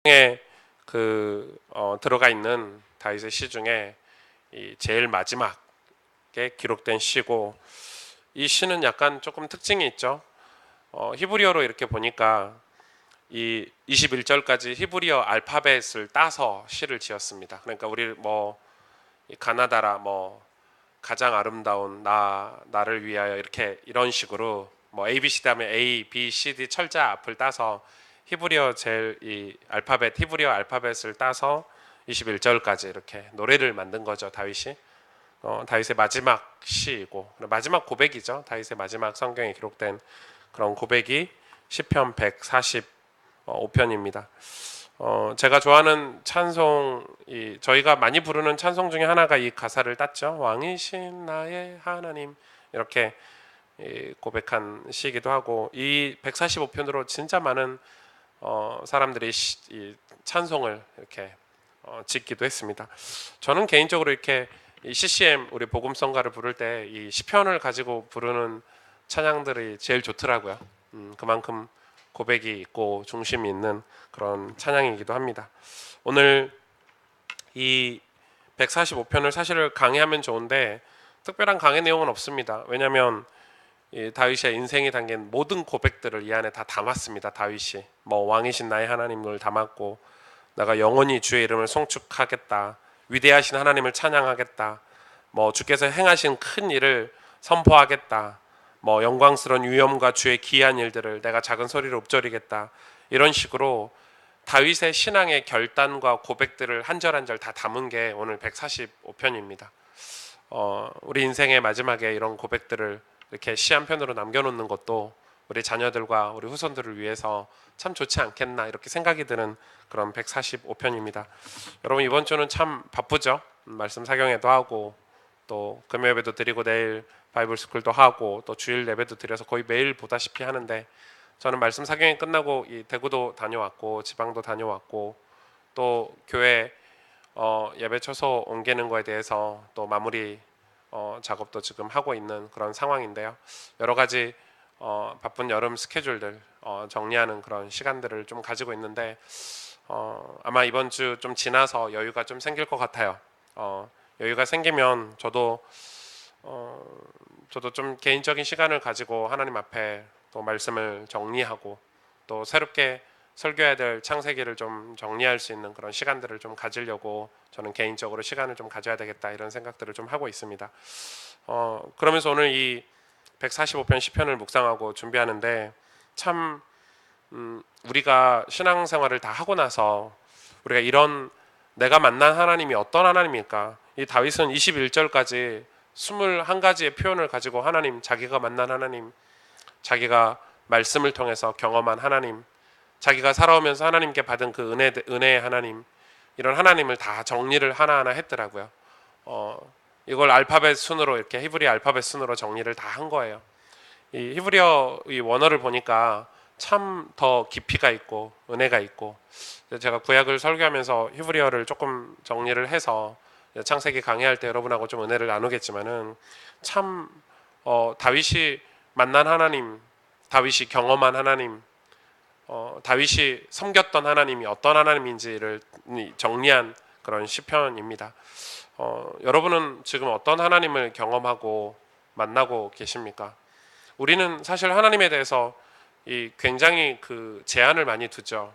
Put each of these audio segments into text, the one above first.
에 들어가 있는 다윗의 시 중에 이 제일 마지막에 기록된 시고, 이 시는 약간 조금 특징이 있죠. 히브리어로 이렇게 보니까 이 21절까지 히브리어 알파벳을 따서 시를 지었습니다. 그러니까 우리 이 가나다라 가장 아름다운 나를 위하여 이렇게 이런 식으로 ABC 다음에 A, B, C, D 철자 앞을 따서 히브리어 히브리어 알파벳을 따서 21절까지 이렇게 노래를 만든 거죠. 다윗이. 다윗의 마지막 시이고 마지막 고백이죠. 다윗의 마지막 성경에 기록된 그런 고백이 시편 145편입니다. 제가 좋아하는 찬송, 저희가 많이 부르는 찬송 중에 하나가 이 가사를 땄죠. 왕이신 나의 하나님, 이렇게 고백한 시이기도 하고, 이 145편으로 진짜 많은 사람들이 이 찬송을 이렇게 짓기도 했습니다. 저는 개인적으로 이렇게 이 CCM 우리 복음성가를 부를 때 이 시편을 가지고 부르는 찬양들이 제일 좋더라고요. 그만큼 고백이 있고 중심이 있는 그런 찬양이기도 합니다. 오늘 이 145편을 사실 강의하면 좋은데 특별한 강의 내용은 없습니다. 왜냐하면 이 다윗의 인생이 담긴 모든 고백들을 이 안에 다 담았습니다. 다윗이 왕이신 나의 하나님을 담았고, 내가 영원히 주의 이름을 송축하겠다, 위대하신 하나님을 찬양하겠다, 주께서 행하신 큰 일을 선포하겠다, 영광스러운 위엄과 주의 기이한 일들을 내가 작은 소리로 읊조리겠다, 이런 식으로 다윗의 신앙의 결단과 고백들을 한 절 한 절 다 담은 게 오늘 145편입니다. 우리 인생의 마지막에 이런 고백들을 이렇게 시 한 편으로 남겨놓는 것도 우리 자녀들과 우리 후손들을 위해서 참 좋지 않겠나, 이렇게 생각이 드는 그런 145편입니다. 여러분, 이번 주는 참 바쁘죠. 말씀 사경회도 하고 또 금요 예배도 드리고 내일 바이블 스쿨도 하고 또 주일 예배도 드려서 거의 매일 보다시피 하는데, 저는 말씀 사경회 끝나고 이 대구도 다녀왔고 지방도 다녀왔고 또 교회 예배 처소 옮기는 거에 대해서 또 마무리 작업도 지금 하고 있는 그런 상황인데요. 여러 가지 바쁜 여름 스케줄들 정리하는 그런 시간들을 좀 가지고 있는데, 아마 이번 주 좀 지나서 여유가 좀 생길 것 같아요. 여유가 생기면 저도 좀 개인적인 시간을 가지고 하나님 앞에 또 말씀을 정리하고 또 새롭게 설교해야 될 창세기를 좀 정리할 수 있는 그런 시간들을 좀 가지려고 저는 개인적으로 시간을 좀 가져야 되겠다, 이런 생각들을 좀 하고 있습니다. 그러면서 오늘 이 145편 시편을 묵상하고 준비하는데 참 우리가 신앙생활을 다 하고 나서 우리가 이런 내가 만난 하나님이 어떤 하나님일까? 이 다윗은 21절까지 21가지의 표현을 가지고 하나님, 자기가 만난 하나님, 자기가 말씀을 통해서 경험한 하나님, 자기가 살아오면서 하나님께 받은 그 은혜의 하나님, 이런 하나님을 다 정리를 하나하나 했더라고요. 이걸 알파벳 순으로, 이렇게 히브리 알파벳 순으로 정리를 다 한 거예요. 이 히브리어 이 원어를 보니까 참 더 깊이가 있고 은혜가 있고, 제가 구약을 설교하면서 히브리어를 조금 정리를 해서 창세기 강의할 때 여러분하고 좀 은혜를 나누겠지만은 참 다윗이 만난 하나님, 다윗이 경험한 하나님, 다윗이 섬겼던 하나님이 어떤 하나님인지를 정리한 그런 시편입니다. 여러분은 지금 어떤 하나님을 경험하고 만나고 계십니까? 우리는 사실 하나님에 대해서 굉장히 그 제한을 많이 두죠.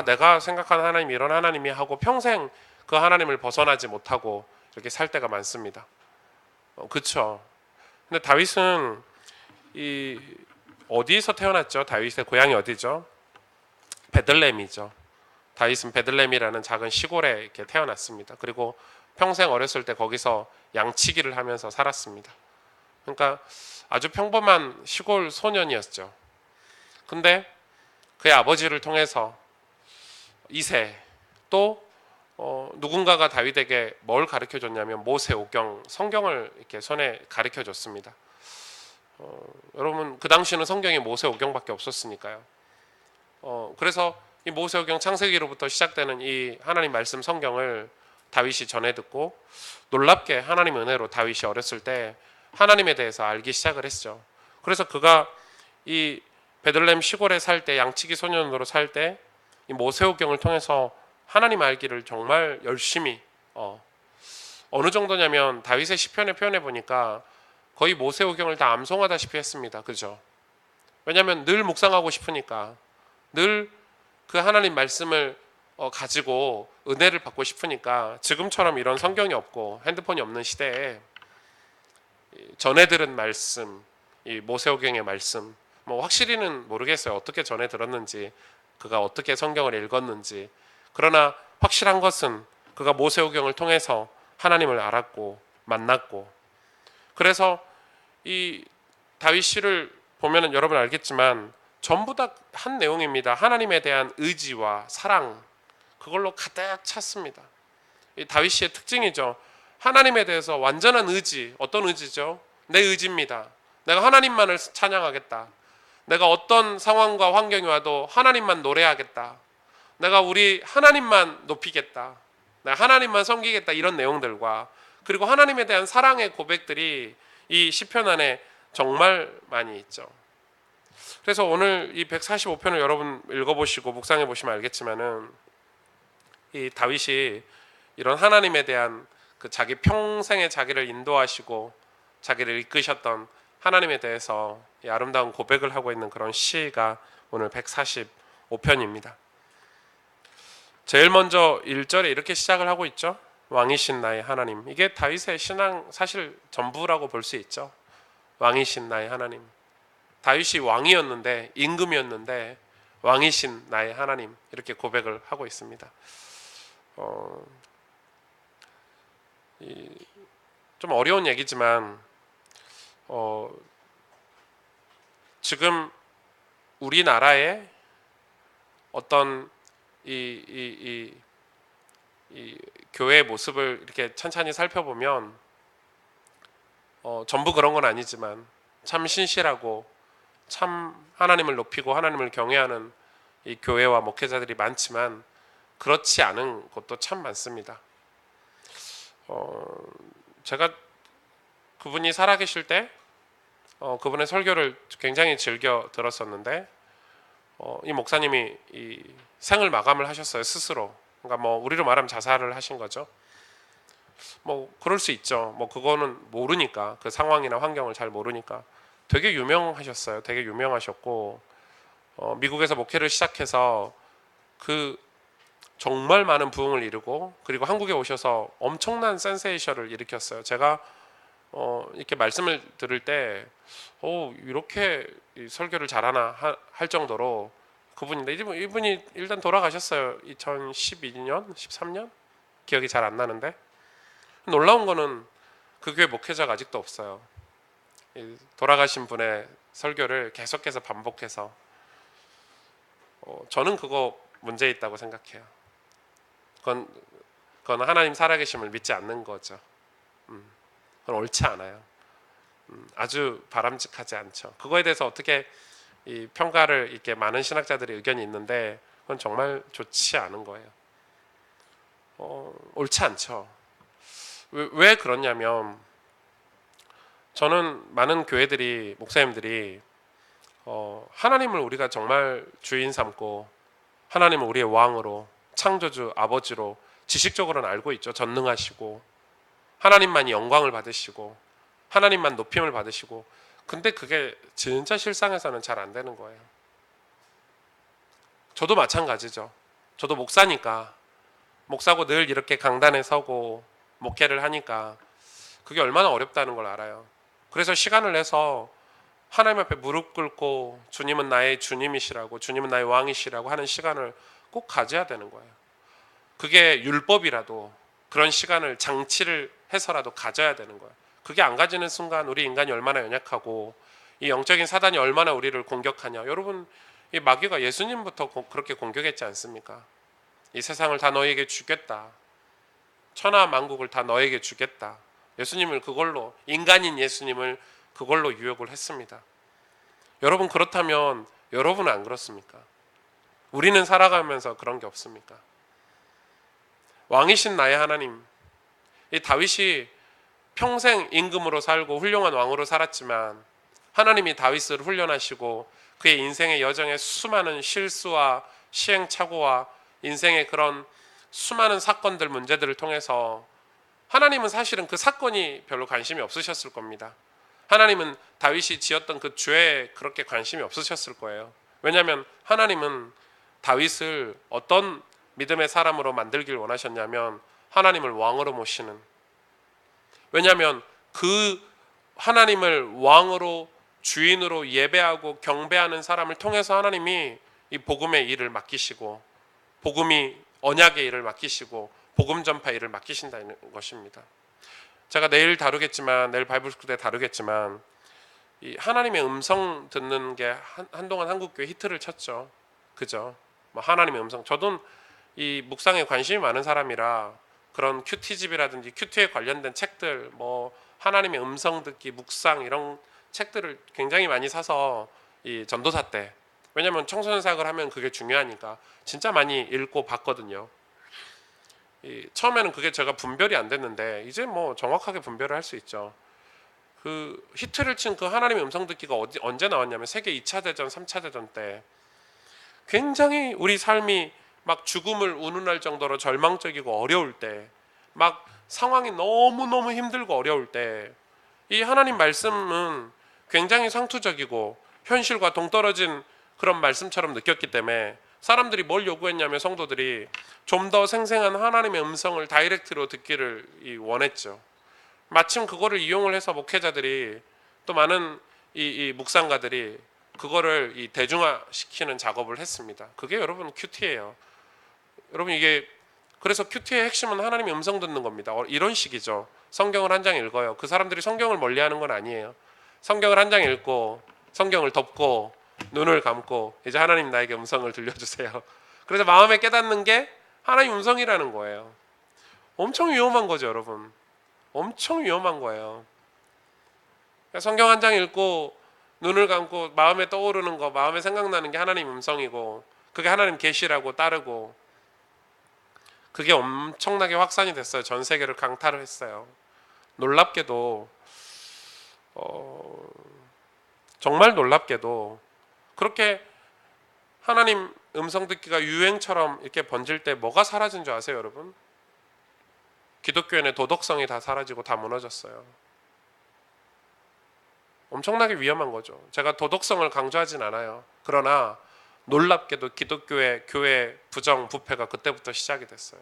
내가 생각하는 하나님이 이런 하나님이 하고 평생 그 하나님을 벗어나지 못하고 이렇게 살 때가 많습니다. 그렇죠. 근데 다윗은 어디서 태어났죠? 다윗의 고향이 어디죠? 베들레헴이죠. 다윗은 베들레헴이라는 작은 시골에 이렇게 태어났습니다. 그리고 평생 어렸을 때 거기서 양치기를 하면서 살았습니다. 그러니까 아주 평범한 시골 소년이었죠. 근데 그의 아버지를 통해서 이세, 또 누군가가 다윗에게 뭘 가르쳐 줬냐면 모세오경, 성경을 이렇게 손에 가르쳐 줬습니다. 여러분, 그 당시는 성경이 모세오경밖에 없었으니까요. 그래서 이 모세오경 창세기로부터 시작되는 이 하나님 말씀 성경을 다윗이 전해 듣고 놀랍게 하나님 은혜로 다윗이 어렸을 때 하나님에 대해서 알기 시작을 했죠. 그래서 그가 이 베들레헴 시골에 살 때, 양치기 소년으로 살 때 이 모세오경을 통해서 하나님 알기를 정말 열심히 어느 정도냐면 다윗의 시편에 표현해 보니까 거의 모세오경을 다 암송하다시피 했습니다. 그죠? 왜냐하면 늘 묵상하고 싶으니까, 늘 그 하나님 말씀을 가지고 은혜를 받고 싶으니까, 지금처럼 이런 성경이 없고 핸드폰이 없는 시대에 전해 들은 말씀, 이 모세오경의 말씀, 뭐 확실히는 모르겠어요. 어떻게 전해 들었는지, 그가 어떻게 성경을 읽었는지. 그러나 확실한 것은 그가 모세오경을 통해서 하나님을 알았고 만났고, 그래서 이 다윗 시를 보면은 여러분 알겠지만 전부 다 한 내용입니다. 하나님에 대한 의지와 사랑, 그걸로 가득 찼습니다. 이 다윗 시의 특징이죠. 하나님에 대해서 완전한 의지. 어떤 의지죠? 내 의지입니다. 내가 하나님만을 찬양하겠다. 내가 어떤 상황과 환경이 와도 하나님만 노래하겠다. 내가 우리 하나님만 높이겠다. 내가 하나님만 섬기겠다. 이런 내용들과, 그리고 하나님에 대한 사랑의 고백들이 이 시편 안에 정말 많이 있죠. 그래서 오늘 이 145편을 여러분 읽어보시고 묵상해 보시면 알겠지만은, 이 다윗이 이런 하나님에 대한 그 자기 평생에 자기를 인도하시고 자기를 이끄셨던 하나님에 대해서 이 아름다운 고백을 하고 있는 그런 시가 오늘 145편입니다. 제일 먼저 1절에 이렇게 시작을 하고 있죠. 왕이신 나의 하나님. 이게 다윗의 신앙 사실 전부라고 볼 수 있죠. 왕이신 나의 하나님. 다윗이 왕이었는데, 임금이었는데 왕이신 나의 하나님, 이렇게 고백을 하고 있습니다. 좀 어려운 얘기지만 지금 우리나라의 어떤 이 교회의 모습을 이렇게 천천히 살펴보면 전부 그런 건 아니지만 참 신실하고 참 하나님을 높이고 하나님을 경외하는 이 교회와 목회자들이 많지만, 그렇지 않은 것도 참 많습니다. 제가 그분이 살아계실 때 그분의 설교를 굉장히 즐겨 들었었는데, 이 목사님이 이 생을 마감을 하셨어요, 스스로. 그러니까 뭐 우리로 말하면 자살을 하신 거죠. 뭐 그럴 수 있죠. 뭐 그거는 모르니까, 그 상황이나 환경을 잘 모르니까. 되게 유명하셨어요. 되게 유명하셨고, 미국에서 목회를 시작해서 그 정말 많은 부흥을 이루고, 그리고 한국에 오셔서 엄청난 센세이션을 일으켰어요. 제가 이렇게 말씀을 들을 때 이렇게 설교를 잘하나 할 정도로 그분인데, 이분이 일단 돌아가셨어요. 2012년, 13년? 기억이 잘 안 나는데, 놀라운 거는 그 교회 목회자가 아직도 없어요. 돌아가신 분의 설교를 계속해서 반복해서, 저는 그거 문제 있다고 생각해요. 그건 하나님 살아계심을 믿지 않는 거죠. 그건 옳지 않아요. 아주 바람직하지 않죠. 그거에 대해서 어떻게 이 평가를 이렇게 많은 신학자들의 의견이 있는데, 그건 정말 좋지 않은 거예요. 옳지 않죠. 왜 그러냐면, 저는 많은 교회들이, 목사님들이 하나님을 우리가 정말 주인 삼고 하나님을 우리의 왕으로, 창조주 아버지로 지식적으로는 알고 있죠. 전능하시고 하나님만이 영광을 받으시고 하나님만 높임을 받으시고, 근데 그게 진짜 실상에서는 잘 안 되는 거예요. 저도 마찬가지죠. 저도 목사니까, 목사고 늘 이렇게 강단에 서고 목회를 하니까 그게 얼마나 어렵다는 걸 알아요. 그래서 시간을 내서 하나님 앞에 무릎 꿇고 주님은 나의 주님이시라고, 주님은 나의 왕이시라고 하는 시간을 꼭 가져야 되는 거예요. 그게 율법이라도 그런 시간을 장치를 해서라도 가져야 되는 거예요. 그게 안 가지는 순간 우리 인간이 얼마나 연약하고 이 영적인 사단이 얼마나 우리를 공격하냐. 여러분, 이 마귀가 예수님부터 그렇게 공격했지 않습니까? 이 세상을 다 너에게 주겠다, 천하 만국을 다 너에게 주겠다. 예수님을 그걸로, 인간인 예수님을 그걸로 유혹을 했습니다. 여러분, 그렇다면 여러분은 안 그렇습니까? 우리는 살아가면서 그런 게 없습니까? 왕이신 나의 하나님. 이 다윗이 평생 임금으로 살고 훌륭한 왕으로 살았지만, 하나님이 다윗을 훈련하시고 그의 인생의 여정에 수많은 실수와 시행착오와 인생의 그런 수많은 사건들, 문제들을 통해서 하나님은 사실은 그 사건이 별로 관심이 없으셨을 겁니다. 하나님은 다윗이 지었던 그 죄에 그렇게 관심이 없으셨을 거예요. 왜냐하면 하나님은 다윗을 어떤 믿음의 사람으로 만들길 원하셨냐면 하나님을 왕으로 모시는, 왜냐하면 그 하나님을 왕으로 주인으로 예배하고 경배하는 사람을 통해서 하나님이 이 복음의 일을 맡기시고 복음이 언약의 일을 맡기시고 복음 전파 일을 맡기신다는 것입니다. 제가 내일 다루겠지만, 내일 바이블 스쿨 때 다루겠지만, 이 하나님의 음성 듣는 게 한동안 한국교회 히트를 쳤죠. 그죠? 뭐 하나님의 음성. 저도 이 묵상에 관심이 많은 사람이라 그런 큐티집이라든지 큐티에 관련된 책들, 뭐 하나님의 음성 듣기, 묵상 이런 책들을 굉장히 많이 사서 이 전도사 때, 왜냐면 청소년 사역을 하면 그게 중요하니까 진짜 많이 읽고 봤거든요. 처음에는 그게 제가 분별이 안 됐는데 이제 뭐 정확하게 분별을 할 수 있죠. 그 히트를 친 그 하나님의 음성 듣기가 언제 나왔냐면 세계 2차 대전, 3차 대전 때 굉장히 우리 삶이 막 죽음을 운운할 정도로 절망적이고 어려울 때, 막 상황이 너무너무 힘들고 어려울 때 이 하나님 말씀은 굉장히 상투적이고 현실과 동떨어진 그런 말씀처럼 느꼈기 때문에 사람들이 뭘 요구했냐면 성도들이 좀 더 생생한 하나님의 음성을 다이렉트로 듣기를 원했죠. 마침 그거를 이용을 해서 목회자들이 또 많은 이 묵상가들이 그거를 이 대중화시키는 작업을 했습니다. 그게 여러분 큐티예요. 여러분 이게 그래서 큐티의 핵심은 하나님의 음성 듣는 겁니다. 이런 식이죠. 성경을 한 장 읽어요. 그 사람들이 성경을 멀리하는 건 아니에요. 성경을 한 장 읽고 성경을 덮고 눈을 감고 이제 하나님 나에게 음성을 들려주세요. 그래서 마음에 깨닫는 게 하나님 음성이라는 거예요. 엄청 위험한 거죠, 여러분. 엄청 위험한 거예요. 성경 한 장 읽고 눈을 감고 마음에 떠오르는 거, 마음에 생각나는 게 하나님 음성이고 그게 하나님 계시라고 따르고, 그게 엄청나게 확산이 됐어요. 전 세계를 강타를 했어요. 놀랍게도 정말 놀랍게도 그렇게 하나님 음성 듣기가 유행처럼 이렇게 번질 때 뭐가 사라진 줄 아세요, 여러분? 기독교인의 도덕성이 다 사라지고 다 무너졌어요. 엄청나게 위험한 거죠. 제가 도덕성을 강조하진 않아요. 그러나 놀랍게도 기독교의 교회 부정 부패가 그때부터 시작이 됐어요.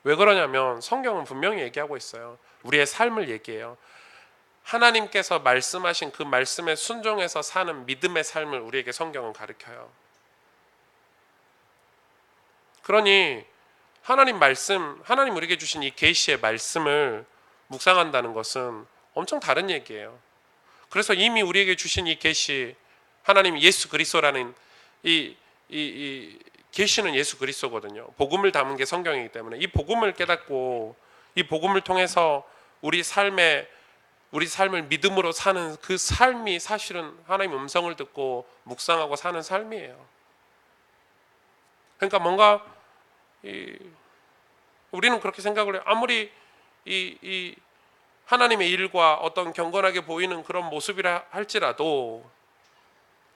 왜 그러냐면 성경은 분명히 얘기하고 있어요. 우리의 삶을 얘기해요. 하나님께서 말씀하신 그 말씀에 순종해서 사는 믿음의 삶을 우리에게 성경은 가르쳐요. 그러니 하나님 말씀, 하나님 우리에게 주신 이 계시의 말씀을 묵상한다는 것은 엄청 다른 얘기예요. 그래서 이미 우리에게 주신 이 계시, 하나님 예수 그리스도라는 이 계시는 예수 그리스도거든요. 복음을 담은 게 성경이기 때문에 이 복음을 깨닫고 이 복음을 통해서 우리 삶을 믿음으로 사는 그 삶이 사실은 하나님 음성을 듣고 묵상하고 사는 삶이에요. 그러니까 뭔가 우리는 그렇게 생각을 해요. 아무리 이 하나님의 일과 어떤 경건하게 보이는 그런 모습이라 할지라도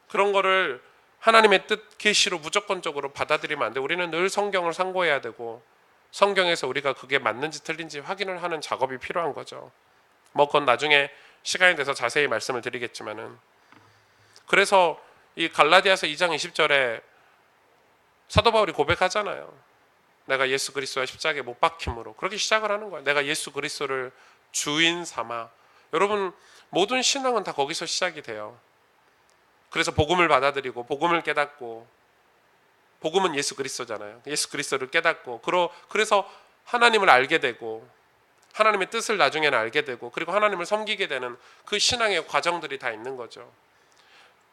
그런 거를 하나님의 뜻 계시로 무조건적으로 받아들이면 안 돼. 우리는 늘 성경을 상고해야 되고 성경에서 우리가 그게 맞는지 틀린지 확인을 하는 작업이 필요한 거죠. 뭐 그건 나중에 시간이 돼서 자세히 말씀을 드리겠지만은, 그래서 이 갈라디아서 2장 20절에 사도 바울이 고백하잖아요. 내가 예수 그리스도의 십자가에 못 박힘으로, 그렇게 시작을 하는 거예요. 내가 예수 그리스도를 주인 삼아. 여러분 모든 신앙은 다 거기서 시작이 돼요. 그래서 복음을 받아들이고 복음을 깨닫고, 복음은 예수 그리스도잖아요. 예수 그리스도를 깨닫고 그래서 하나님을 알게 되고 하나님의 뜻을 나중에는 알게 되고 그리고 하나님을 섬기게 되는 그 신앙의 과정들이 다 있는 거죠.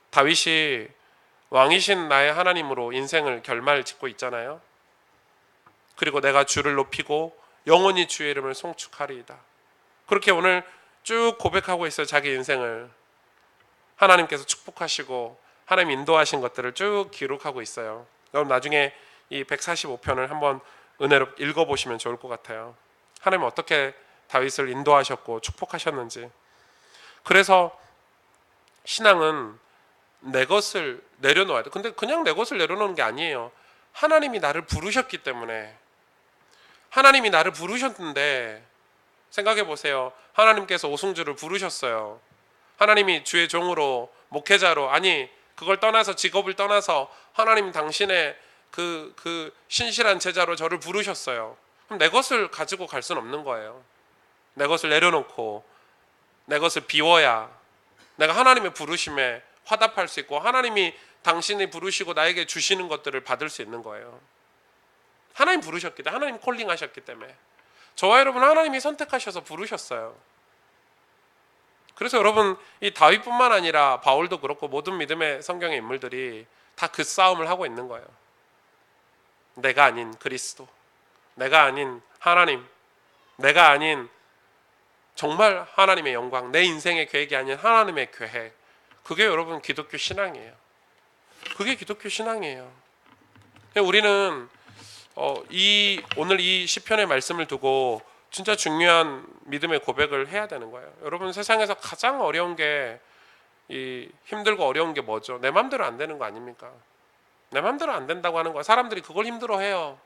다윗이 왕이신 나의 하나님으로 인생을 결말 짓고 있잖아요. 그리고 내가 주를 높이고 영원히 주의 이름을 송축하리이다. 그렇게 오늘 쭉 고백하고 있어요. 자기 인생을 하나님께서 축복하시고 하나님 인도하신 것들을 쭉 기록하고 있어요. 여러분 나중에 이 145편을 한번 은혜로 읽어보시면 좋을 것 같아요. 하나님 어떻게 다윗을 인도하셨고 축복하셨는지. 그래서 신앙은 내 것을 내려놓아야 돼. 근데 그냥 내 것을 내려놓는 게 아니에요. 하나님이 나를 부르셨기 때문에. 하나님이 나를 부르셨는데 생각해 보세요. 하나님께서 오승주를 부르셨어요. 하나님이 주의 종으로 목회자로, 아니 그걸 떠나서 직업을 떠나서 하나님 당신의 그 신실한 제자로 저를 부르셨어요. 그럼 내 것을 가지고 갈 수는 없는 거예요. 내 것을 내려놓고 내 것을 비워야 내가 하나님의 부르심에 화답할 수 있고 하나님이 당신이 부르시고 나에게 주시는 것들을 받을 수 있는 거예요. 하나님 부르셨기 때문에, 하나님 콜링하셨기 때문에. 저와 여러분 하나님이 선택하셔서 부르셨어요. 그래서 여러분 이 다윗뿐만 아니라 바울도 그렇고 모든 믿음의 성경의 인물들이 다 그 싸움을 하고 있는 거예요. 내가 아닌 그리스도, 내가 아닌 하나님, 내가 아닌 정말 하나님의 영광, 내 인생의 계획이 아닌 하나님의 계획. 그게 여러분 기독교 신앙이에요. 그게 기독교 신앙이에요. 우리는 오늘 이 시편의 말씀을 두고 진짜 중요한 믿음의 고백을 해야 되는 거예요. 여러분 세상에서 가장 어려운 게 힘들고 어려운 게 뭐죠? 내 마음대로 안 되는 거 아닙니까? 내 마음대로 안 된다고 하는 거야. 사람들이 그걸 힘들어해요.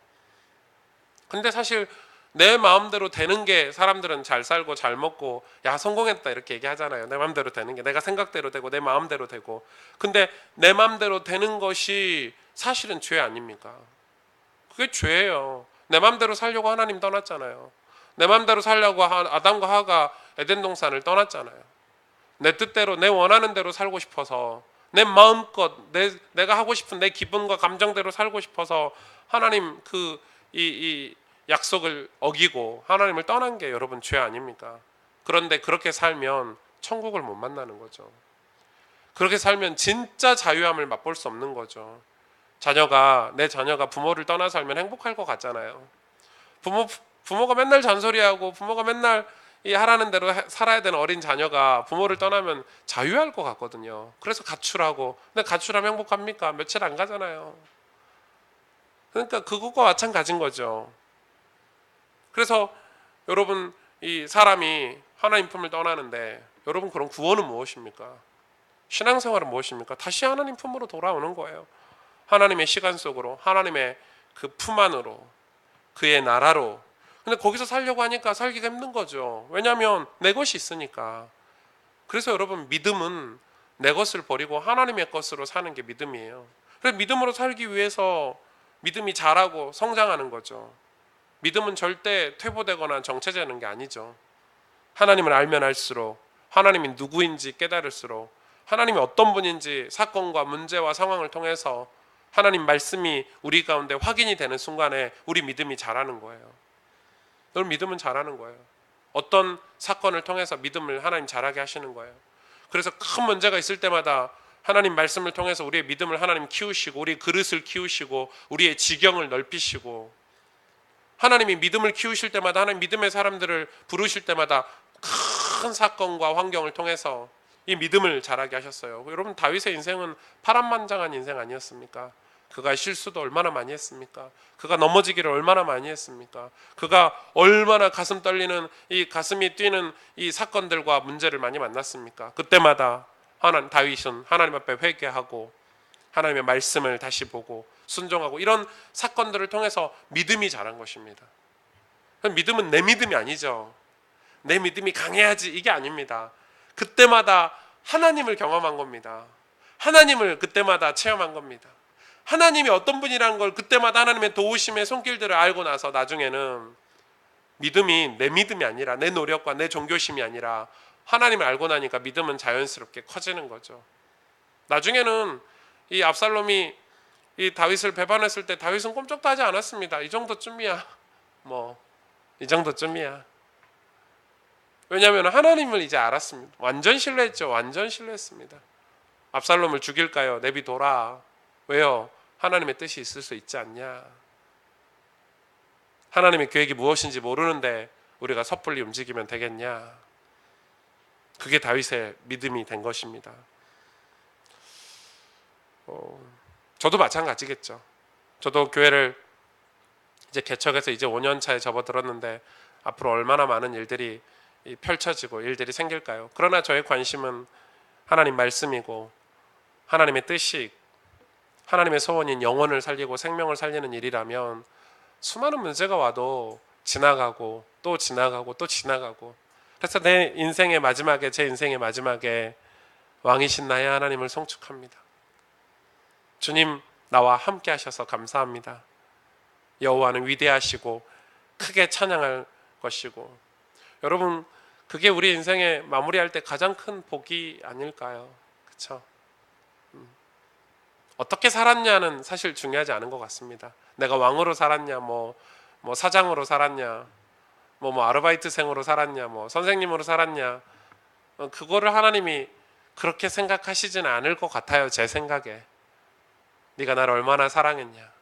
근데 사실 내 마음대로 되는 게 사람들은 잘 살고 잘 먹고 야 성공했다 이렇게 얘기하잖아요. 내 마음대로 되는 게 내가 생각대로 되고 내 마음대로 되고. 근데 내 마음대로 되는 것이 사실은 죄 아닙니까? 그게 죄예요. 내 마음대로 살려고 하나님 떠났잖아요. 내 마음대로 살려고 아담과 하와가 에덴 동산을 떠났잖아요. 내 뜻대로 내 원하는 대로 살고 싶어서 내 마음껏 내가 하고 싶은 내 기분과 감정대로 살고 싶어서 하나님 이 약속을 어기고 하나님을 떠난 게 여러분 죄 아닙니까? 그런데 그렇게 살면 천국을 못 만나는 거죠. 그렇게 살면 진짜 자유함을 맛볼 수 없는 거죠. 내 자녀가 부모를 떠나 살면 행복할 것 같잖아요. 부모가 맨날 잔소리하고 부모가 맨날 하라는 대로 살아야 되는 어린 자녀가 부모를 떠나면 자유할 것 같거든요. 그래서 가출하고. 근데 가출하면 행복합니까? 며칠 안 가잖아요. 그러니까 그것과 마찬가지인 거죠. 그래서 여러분 이 사람이 하나님 품을 떠나는데 여러분 그럼 구원은 무엇입니까? 신앙생활은 무엇입니까? 다시 하나님 품으로 돌아오는 거예요. 하나님의 시간 속으로, 하나님의 그 품 안으로, 그의 나라로. 근데 거기서 살려고 하니까 살기가 힘든 거죠. 왜냐하면 내 것이 있으니까. 그래서 여러분 믿음은 내 것을 버리고 하나님의 것으로 사는 게 믿음이에요. 그래서 믿음으로 살기 위해서 믿음이 자라고 성장하는 거죠. 믿음은 절대 퇴보되거나 정체되는 게 아니죠. 하나님을 알면 알수록, 하나님이 누구인지 깨달을수록, 하나님이 어떤 분인지 사건과 문제와 상황을 통해서 하나님 말씀이 우리 가운데 확인이 되는 순간에 우리 믿음이 자라는 거예요. 여러분 믿음은 자라는 거예요. 어떤 사건을 통해서 믿음을 하나님 자라게 하시는 거예요. 그래서 큰 문제가 있을 때마다 하나님 말씀을 통해서 우리의 믿음을 하나님 키우시고 우리의 그릇을 키우시고 우리의 지경을 넓히시고 하나님이 믿음을 키우실 때마다 하나님 믿음의 사람들을 부르실 때마다 큰 사건과 환경을 통해서 이 믿음을 자라게 하셨어요. 여러분 다윗의 인생은 파란만장한 인생 아니었습니까? 그가 실수도 얼마나 많이 했습니까? 그가 넘어지기를 얼마나 많이 했습니까? 그가 얼마나 가슴 떨리는 이 가슴이 뛰는 이 사건들과 문제를 많이 만났습니까? 그때마다 다윗은 하나님 앞에 회개하고 하나님의 말씀을 다시 보고 순종하고 이런 사건들을 통해서 믿음이 자란 것입니다. 믿음은 내 믿음이 아니죠. 내 믿음이 강해야지 이게 아닙니다. 그때마다 하나님을 경험한 겁니다. 하나님을 그때마다 체험한 겁니다. 하나님이 어떤 분이라는 걸 그때마다 하나님의 도우심의 손길들을 알고 나서 나중에는 믿음이 내 믿음이 아니라 내 노력과 내 종교심이 아니라 하나님을 알고 나니까 믿음은 자연스럽게 커지는 거죠. 나중에는 이 압살롬이 이 다윗을 배반했을 때 다윗은 꼼짝도 하지 않았습니다. 이 정도쯤이야. 이 정도쯤이야. 왜냐하면 하나님을 이제 알았습니다. 완전 신뢰했죠. 완전 신뢰했습니다. 압살롬을 죽일까요? 내비둬라. 왜요? 하나님의 뜻이 있을 수 있지 않냐. 하나님의 계획이 무엇인지 모르는데 우리가 섣불리 움직이면 되겠냐. 그게 다윗의 믿음이 된 것입니다. 저도 마찬가지겠죠. 저도 교회를 이제 개척해서 이제 5년 차에 접어들었는데 앞으로 얼마나 많은 일들이 펼쳐지고 일들이 생길까요? 그러나 저의 관심은 하나님 말씀이고 하나님의 뜻이 하나님의 소원인 영혼을 살리고 생명을 살리는 일이라면 수많은 문제가 와도 지나가고 또 지나가고 또 지나가고, 그래서 내 인생의 마지막에, 제 인생의 마지막에 왕이신 나의 하나님을 송축합니다. 주님, 나와 함께 하셔서 감사합니다. 여호와는 위대하시고 크게 찬양할 것이고. 여러분, 그게 우리 인생에 마무리할 때 가장 큰 복이 아닐까요? 그렇죠? 어떻게 살았냐는 사실 중요하지 않은 것 같습니다. 내가 왕으로 살았냐, 뭐 사장으로 살았냐, 뭐 아르바이트생으로 살았냐, 뭐 선생님으로 살았냐, 그거를 하나님이 그렇게 생각하시지는 않을 것 같아요. 제 생각에. 네가 나를 얼마나 사랑했냐,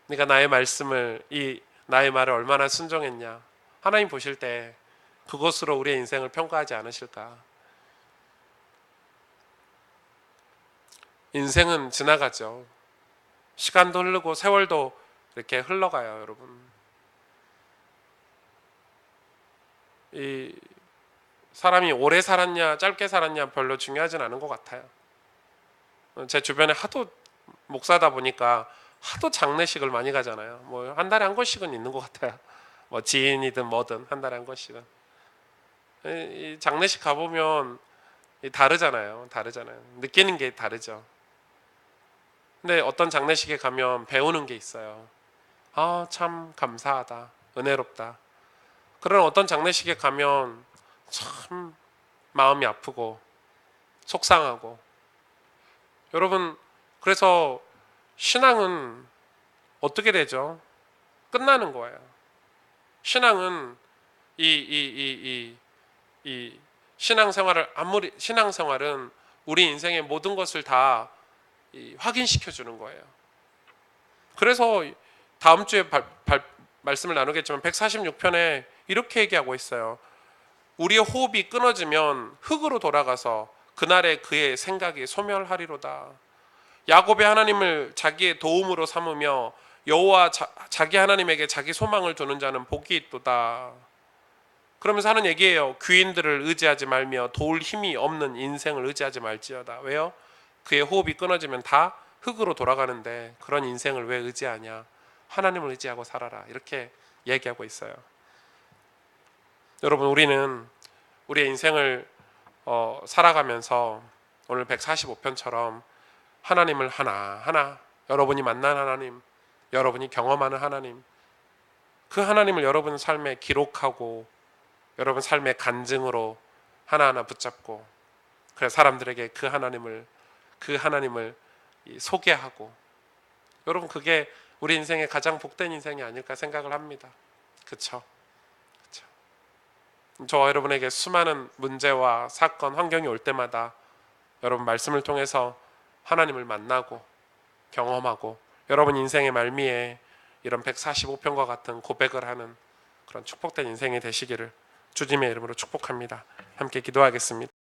네가 나의 말씀을, 나의 말을 얼마나 순종했냐, 하나님 보실 때 그것으로 우리의 인생을 평가하지 않으실까. 인생은 지나가죠. 시간도 흐르고 세월도 이렇게 흘러가요, 여러분. 이 사람이 오래 살았냐 짧게 살았냐 별로 중요하진 않은 것 같아요. 제 주변에 하도 목사다 보니까 하도 장례식을 많이 가잖아요. 뭐 한 달에 한 번씩은 있는 것 같아요. 뭐 지인이든 뭐든 한 달에 한 번씩은. 이 장례식 가보면 다르잖아요. 느끼는 게 다르죠. 근데 어떤 장례식에 가면 배우는 게 있어요. 아, 참 감사하다, 은혜롭다. 그런 어떤 장례식에 가면 참 마음이 아프고 속상하고. 여러분, 그래서 신앙은 어떻게 되죠? 끝나는 거예요. 신앙은 이 신앙생활은 우리 인생의 모든 것을 다 확인시켜 주는 거예요. 그래서 다음 주에 말씀을 나누겠지만 146편에 이렇게 얘기하고 있어요. 우리의 호흡이 끊어지면 흙으로 돌아가서 그날에 그의 생각이 소멸하리로다. 야곱의 하나님을 자기의 도움으로 삼으며 여호와 자기 하나님에게 자기 소망을 두는 자는 복이 있도다. 그러면서 하는 얘기예요. 귀인들을 의지하지 말며 도울 힘이 없는 인생을 의지하지 말지어다. 왜요? 그의 호흡이 끊어지면 다 흙으로 돌아가는데 그런 인생을 왜 의지하냐? 하나님을 의지하고 살아라. 이렇게 얘기하고 있어요. 여러분, 우리는 우리의 인생을 살아가면서 오늘 145편처럼 하나님을 하나하나, 여러분이 만난 하나님, 여러분이 경험하는 하나님, 그 하나님을 여러분 삶에 기록하고 여러분 삶의 간증으로 하나하나 붙잡고, 그래서 사람들에게 그 하나님을 소개하고. 여러분, 그게 우리 인생의 가장 복된 인생이 아닐까 생각을 합니다. 그렇죠? 저와 여러분에게 수많은 문제와 사건, 환경이 올 때마다 여러분 말씀을 통해서 하나님을 만나고 경험하고 여러분 인생의 말미에 이런 145편과 같은 고백을 하는 그런 축복된 인생이 되시기를 주님의 이름으로 축복합니다. 함께 기도하겠습니다.